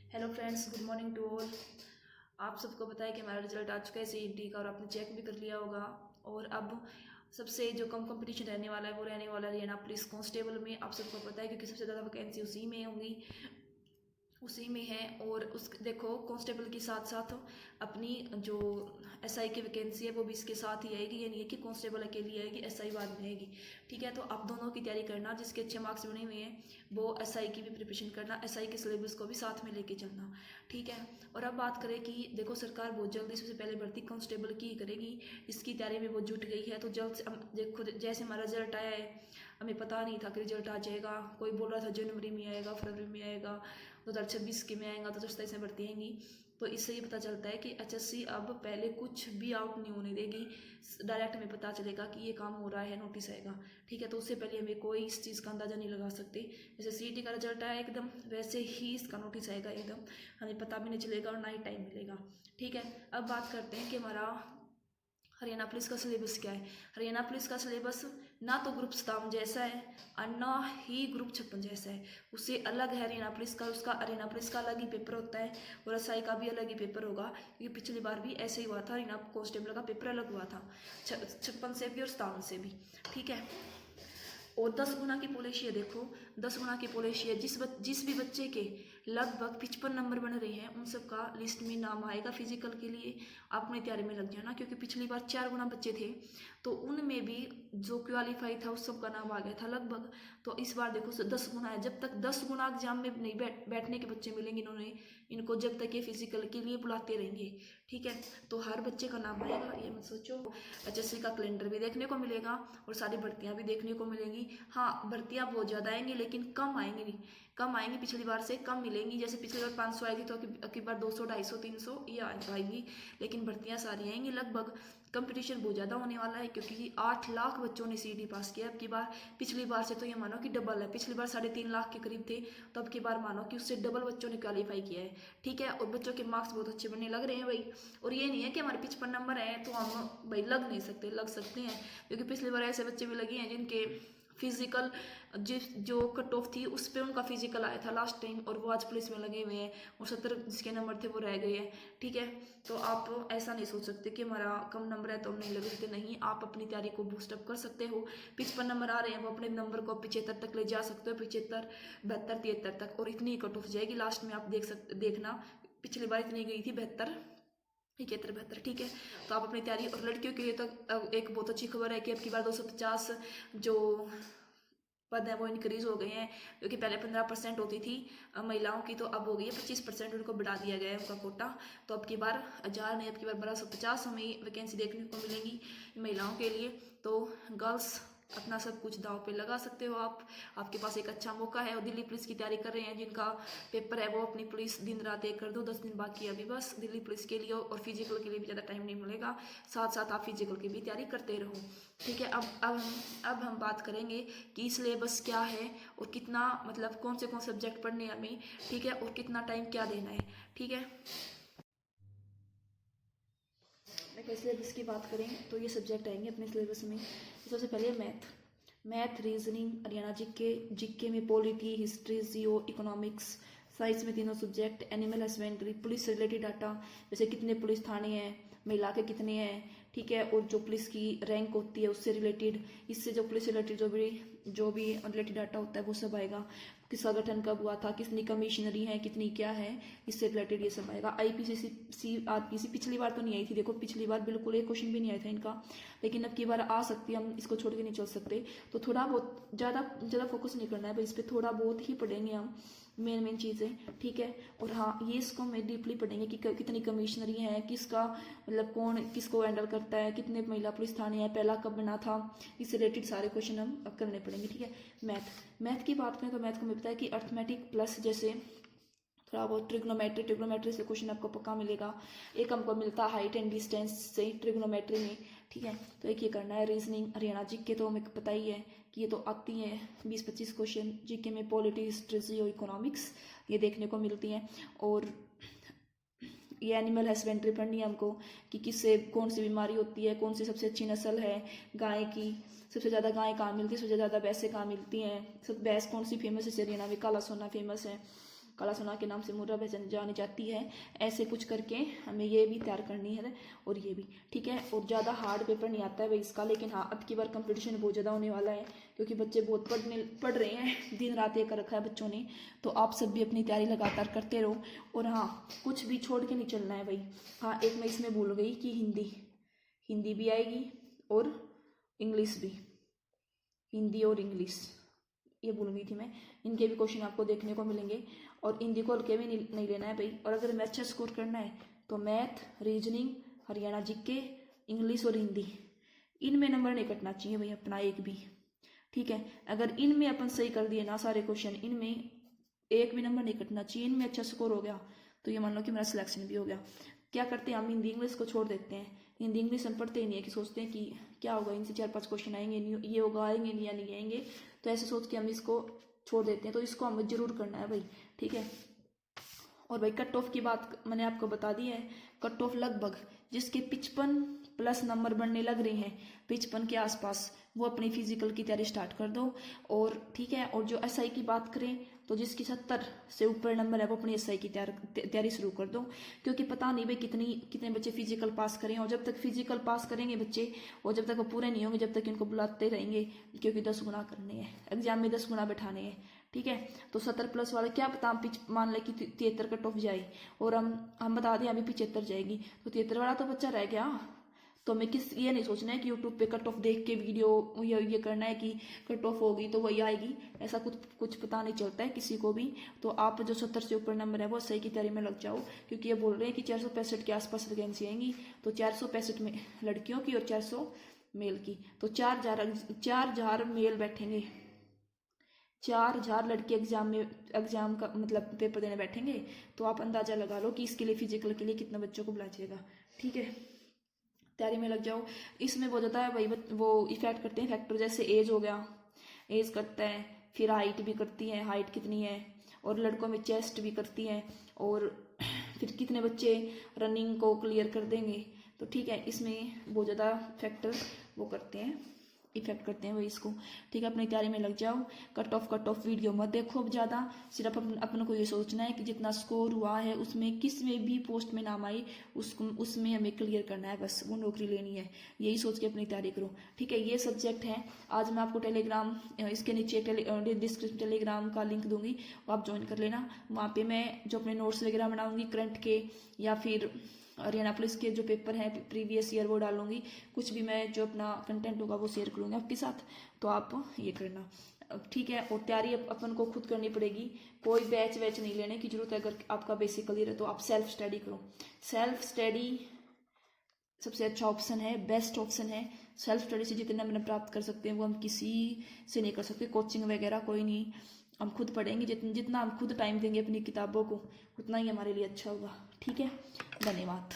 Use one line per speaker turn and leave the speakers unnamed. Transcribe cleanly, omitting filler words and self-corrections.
Hello friends, good morning to all. आप सबको पता है कि हमारा रिजल्ट आ चुका है सीईटी का और आपने चेक भी कर लिया होगा। और अब सबसे जो कम कंपटीशन रहने वाला है वो रहने वाला है हरियाणा पुलिस कांस्टेबल में। आप सबको पता है क्योंकि सबसे ज़्यादा वैकेंसी उसी में है। और उस देखो कांस्टेबल के साथ साथ अपनी जो एसआई की वैकेंसी है वो भी इसके साथ ही आएगी। ये नहीं है कि कांस्टेबल अकेली आएगी, एसआई बाद में आएगी। ठीक है, तो आप दोनों की तैयारी करना। जिसके अच्छे मार्क्स बने हुए हैं वो एसआई की भी प्रिपरेशन करना, एसआई के सिलेबस को भी साथ में लेके चलना। ठीक है, और अब बात करें कि देखो सरकार बहुत जल्दी सबसे पहले भर्ती कांस्टेबल की ही करेगी। इसकी तैयारी में वो जुट गई है। तो जल्द से देखो जैसे हमारा रिजल्ट आया है, हमें पता नहीं था कि रिजल्ट आ जाएगा। कोई बोल रहा था जनवरी में आएगा, फरवरी में आएगा, 2026 के में आएगा, 2027 में भर्ती आएंगी। तो इससे ये पता चलता है कि एचएससी अब पहले कुछ भी आउट नहीं होने देगी। डायरेक्ट हमें पता चलेगा कि ये काम हो रहा है, नोटिस आएगा। ठीक है, तो उससे पहले हमें कोई इस चीज़ का अंदाज़ा नहीं लगा सकते। जैसे सीईटी का रिजल्ट आया एकदम, वैसे ही इसका नोटिस आएगा एकदम। हमें पता भी नहीं चलेगा और ना ही टाइम मिलेगा। ठीक है, अब बात करते हैं कि हमारा हरियाणा पुलिस का सिलेबस क्या है। हरियाणा पुलिस का सिलेबस ना तो ग्रुप 57 जैसा है और ना ही ग्रुप 56 जैसा है। उससे अलग है हरियाणा पुलिस का। उसका हरियाणा पुलिस का अलग ही पेपर होता है और एसआई का भी अलग ही पेपर होगा, क्योंकि पिछली बार भी ऐसे ही हुआ था। हरियाणा कांस्टेबल का पेपर अलग हुआ था 56 से भी और 57 से भी। ठीक है, और 10 गुना की पॉलिसी है। देखो 10 गुना की पॉलिसी है। जिस भी बच्चे के लगभग 55 नंबर बन रहे हैं उन सब का लिस्ट में नाम आएगा फिजिकल के लिए। आप अपनी तैयारी में लग जाना, क्योंकि पिछली बार 4 गुना बच्चे थे तो उनमें भी जो क्वालिफाई था उस सब का नाम आ गया था लगभग। तो इस बार देखो 10 गुना है। जब तक 10 गुना एग्जाम में नहीं बैठने के बच्चे मिलेंगे इनको जब तक ये फिजिकल के लिए बुलाते रहेंगे। ठीक है, तो हर बच्चे का नाम आएगा, ये मत सोचो। एचएससी का कैलेंडर भी देखने को मिलेगा और सारी भर्तियां भी देखने को मिलेंगी। हाँ, भर्तियां बहुत ज़्यादा आएंगी लेकिन कम आएंगी, पिछली बार से कम मिलेंगी। जैसे पिछली बार 500 आई थी तो अगली बार 200, 250, 300 ये आएगी। लेकिन भर्तियां सारी आएंगी लगभग। कंपटीशन बहुत ज़्यादा होने वाला है क्योंकि 8 लाख बच्चों ने सीईटी पास किया अब की बार। पिछली बार से तो ये मानो कि डबल है। पिछली बार 3.5 लाख के करीब थे, तो अब की बार मानो कि उससे डबल बच्चों ने क्वालिफाई किया है। ठीक है, और बच्चों के मार्क्स बहुत अच्छे बनने लग रहे हैं भाई। और ये नहीं है कि हमारे 55 नंबर हैं तो हम भाई लग नहीं सकते, लग सकते हैं। क्योंकि पिछली बार ऐसे बच्चे भी लगे हैं जिनके फिजिकल जो कट ऑफ थी उस पर उनका फिजिकल आया था लास्ट टाइम, और वो आज पुलिस में लगे हुए हैं और 70 जिसके नंबर थे वो रह गए हैं। ठीक है, तो आप ऐसा नहीं सोच सकते कि हमारा कम नंबर है तो हम नहीं लग सकते। नहीं, आप अपनी तैयारी को बूस्टअप कर सकते हो। 55 नंबर आ रहे हैं, वो अपने नंबर को 75 तक ले जा सकते हो, 75, 72, 73 तक। और इतनी कट ऑफ जाएगी लास्ट में, आप देखना। पिछली बार इतनी गई थी 72, 71, 72। ठीक है, तो आप अपनी तैयारी। और लड़कियों के लिए तो अब एक बहुत अच्छी खबर है कि अब की बार 250 जो पद है वो इंक्रीज हो गए हैं। क्योंकि पहले 15% होती थी महिलाओं की, तो अब हो गई है 25%। उनको बढ़ा दिया गया है उनका कोटा। तो अब की बार 1000 नहीं, अब की बार 1250 हमें वैकेंसी देखने को मिलेंगी महिलाओं के लिए। तो गर्ल्स अपना सब कुछ दांव पे लगा सकते हो आप। आपके पास एक अच्छा मौका है। और दिल्ली पुलिस की तैयारी कर रहे हैं जिनका पेपर है वो अपनी पुलिस दिन रात एक कर दो। 10 दिन बाकी है अभी बस दिल्ली पुलिस के लिए, और फिजिकल के लिए भी ज़्यादा टाइम नहीं मिलेगा। साथ साथ आप फिजिकल की भी तैयारी करते रहो। ठीक है, अब हम बात करेंगे कि सिलेबस क्या है और कितना, मतलब कौन से सब्जेक्ट पढ़ने हैं हमें। ठीक है, और कितना टाइम क्या देना है। ठीक है, देखो सिलेबस की बात करें तो ये सब्जेक्ट आएंगे अपने सिलेबस में। सबसे पहले मैथ, रीजनिंग, हरियाणा जीके में पॉलिटी, हिस्ट्री, जियो, इकोनॉमिक्स। साइंस में तीनों सब्जेक्ट, एनिमल हस्बेंड्री, पुलिस से रिलेटेड डाटा, जैसे कितने पुलिस थाने हैं, महिला के कितने हैं। ठीक है, और जो पुलिस की रैंक होती है उससे रिलेटेड, इससे जो पुलिस से रिलेटेड जो भी रिलेटेड डाटा होता है वो सब आएगा। किसका गठन कब हुआ था, कितनी कमिश्नरी है, कितनी क्या है, इससे रिलेटेड ये सब आएगा। आईपीसी आरपीसी पिछली बार तो नहीं आई थी। देखो पिछली बार बिल्कुल एक क्वेश्चन भी नहीं आया था इनका, लेकिन अब की बार आ सकती है, हम इसको छोड़ के नहीं चल सकते। तो थोड़ा बहुत ज़्यादा फोकस नहीं करना है भाई, इस पर थोड़ा बहुत ही पढ़ेंगे हम मेन चीज़ें। ठीक है, और हाँ ये इसको हम डीपली पढ़ेंगे कि कितनी कमिश्नरी है, किसका मतलब कौन किसको हैंडल करता है, कितने महिला पुलिस थाने हैं, पहला कब बना था, इससे रिलेटेड सारे क्वेश्चन हम करने पड़ेंगे। ठीक है, मैथ की बात करें तो मैथ को हमें पता है कि अर्थमेटिक प्लस जैसे थोड़ा बहुत ट्रिग्नोमेट्री से क्वेश्चन आपको पक्का मिलेगा। एक हमको मिलता है हाइट एंड डिस्टेंस से ट्रिग्नोमेट्री में। ठीक है, तो एक ये करना है। रीजनिंग हरियाणा जीके तो हमें पता ही है कि ये तो आती हैं 20-25 क्वेश्चन जीके में। पॉलिटी, हिस्ट्री, जियो, इकोनॉमिक्स ये देखने को मिलती हैं। और ये एनिमल हस्बेंड्री पढ़नी है हमको कि किससे कौन सी बीमारी होती है, कौन सी सबसे अच्छी नस्ल है गाय की, सबसे ज़्यादा गाय कहाँ मिलती है, सबसे ज़्यादा भैंसें कहाँ मिलती हैं, सब भैंस कौन सी फेमस है। हरियाणा में काला सोना फेमस है। काला सोना के नाम से मुर्रा पहचान जानी जाती है, ऐसे कुछ करके हमें ये भी तैयार करनी है और ये भी, ठीक है। और ज़्यादा हार्ड पेपर नहीं आता है भाई इसका, लेकिन हाँ अब की बार कंपटीशन बहुत ज़्यादा होने वाला है, क्योंकि बच्चे बहुत पढ़ रहे हैं, दिन रात ये कर रखा है बच्चों ने। तो आप सब भी अपनी तैयारी लगातार करते रहो, और हाँ कुछ भी छोड़ के नहीं चलना है भाई। हाँ एक मैं इसमें भूल गई कि हिंदी भी आएगी और इंग्लिश भी, हिंदी और इंग्लिश ये भूल गई थी मैं। इनके भी क्वेश्चन आपको देखने को मिलेंगे, और हिंदी को हल्के भी नहीं लेना है भाई। और अगर मैं अच्छा स्कोर करना है तो math, reasoning, Haryana GK, English और हिंदी, इनमें नंबर नहीं कटना चाहिए भाई अपना एक भी, ठीक है। अगर इनमें अपन सही कर दिए ना सारे क्वेश्चन, इनमें एक भी नंबर नहीं कटना चाहिए, इनमें अच्छा स्कोर हो गया तो ये मान लो कि मेरा सिलेक्शन भी हो गया। क्या करते हैं हम, हिंदी इंग्लिश को छोड़ देते हैं। हिंदी इंग्लिश हम पढ़ते ही नहीं है, कि सोचते हैं कि क्या होगा, इनसे 4-5 क्वेश्चन आएंगे, नहीं ये होगा, आएंगे नहीं या नहीं आएंगे, तो ऐसे सोच के हम इसको छोड़ देते हैं। तो इसको हमें जरूर करना है भाई, ठीक है। और भाई कट ऑफ की बात मैंने आपको बता दी है। कट ऑफ लगभग जिसके 55+ नंबर बनने लग रहे हैं, 55 के आसपास, वो अपनी फिजिकल की तैयारी स्टार्ट कर दो, और ठीक है। और जो एसआई की बात करें तो जिसकी 70 से ऊपर नंबर है वो अपनी एसआई की तैयारी शुरू कर दो, क्योंकि पता नहीं भाई कितने बच्चे फिजिकल पास करें, और जब तक फिजिकल पास करेंगे बच्चे, और जब तक वो पूरे नहीं होंगे, जब तक इनको बुलाते रहेंगे, क्योंकि 10 गुना करने हैं एग्जाम में, 10 गुना बैठाने हैं, ठीक है। तो 70+ वाले क्या पता हम मान लें कि 73 कट ऑफ जाए, और हम बता दें अभी 75 जाएगी, तो 73 वाला तो बच्चा रह गया। तो हमें ये नहीं सोचना है कि यूट्यूब पे कट ऑफ देख के वीडियो ये करना है कि कट ऑफ होगी तो वही आएगी, ऐसा कुछ पता नहीं चलता है किसी को भी। तो आप जो 70 से ऊपर नंबर है वो सही की तैयारी में लग जाओ, क्योंकि ये बोल रहे हैं कि 465 के आसपास वैकेंसी आएंगी, तो 465 में लड़कियों की और 400 मेल की, तो 4,000 मेल बैठेंगे, 4,000 लड़के एग्जाम का मतलब पेपर देने बैठेंगे। तो आप अंदाजा लगा लो कि इसके लिए फिजिकल के लिए कितना बच्चों को बुलाइएगा, ठीक है। तैयारी में लग जाओ। इसमें वो जाता है भाई वो इफेक्ट करते हैं फैक्टर, जैसे एज हो गया, एज करता है, फिर हाइट भी करती है, हाइट कितनी है, और लड़कों में चेस्ट भी करती है, और फिर कितने बच्चे रनिंग को क्लियर कर देंगे, तो ठीक है। इसमें बहुत ज़्यादा फैक्टर वो करते हैं, इफेक्ट करते हैं वो इसको, ठीक है। अपनी तैयारी में लग जाओ। कट ऑफ वीडियो मत देखो ज़्यादा, सिर्फ अपन को ये सोचना है कि जितना स्कोर हुआ है उसमें किस में भी पोस्ट में नाम आई उसमें हमें क्लियर करना है, बस वो नौकरी लेनी है, यही सोच के अपनी तैयारी करो, ठीक है। ये सब्जेक्ट है। आज मैं आपको टेलीग्राम, इसके नीचे डिस्क्रिप्शन टेलीग्राम का लिंक दूंगी, वो आप ज्वाइन कर लेना। वहाँ पे मैं जो अपने नोट्स वगैरह बनाऊंगी करंट के, या फिर हरियाणा पुलिस के जो पेपर हैं प्रीवियस ईयर वो डालूंगी, कुछ भी मैं जो अपना कंटेंट होगा वो शेयर करूँगी आपके साथ, तो आप ये करना, ठीक है। और तैयारी अपन को खुद करनी पड़ेगी, कोई बैच नहीं लेने की जरूरत है। अगर आपका बेसिक क्लियर है तो आप सेल्फ स्टडी करो। सेल्फ स्टडी सबसे अच्छा ऑप्शन है, बेस्ट ऑप्शन है। सेल्फ स्टडी से जितना मैंने प्राप्त कर सकते हैं वो हम किसी से नहीं कर सकते, कोचिंग वगैरह कोई नहीं, हम खुद पढ़ेंगे। जितना हम खुद टाइम देंगे अपनी किताबों को, उतना ही हमारे लिए अच्छा होगा, ठीक है। धन्यवाद।